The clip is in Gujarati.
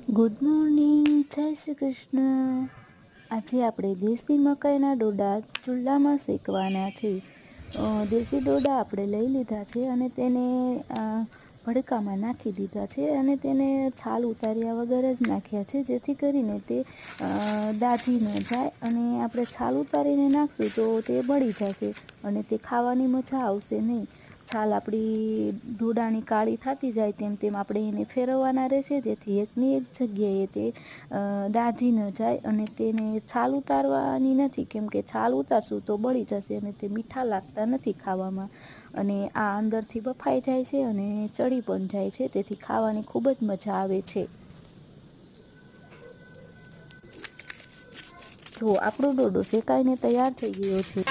ગુડ મોર્નિંગ, જય શ્રી કૃષ્ણ। આજે આપણે દેશી મકાઈના ડોડા ચૂલામાં શેકવાના છે। દેશી ડોડા આપણે લઈ લીધા છે અને તેને ભડકામાં નાખી દીધા છે અને તેને છાલ ઉતાર્યા વગર જ નાખ્યા છે, જેથી કરીને તે દાજી ન જાય। અને આપણે છાલ ઉતારીને નાખશું તો તે બળી જશે અને તે ખાવાની મજા આવશે નહીં। છાલ આપણી ડોડાની કાળી થતી જાય તેમ તેમ આપણે એને ફેરવવાના રહેશે, જેથી એકની એક જગ્યાએ તે દાજી ન જાય। અને તેને છાલ ઉતારવાની નથી, કેમ કે છાલ ઉતારશું તો બળી જશે અને તે મીઠા લાગતા નથી ખાવામાં। અને આ અંદરથી બફાઈ જાય છે અને ચડી પણ જાય છે, તેથી ખાવાની ખૂબ જ મજા આવે છે। જો આપણો ડોડો શેકાઈને તૈયાર થઈ ગયો છે।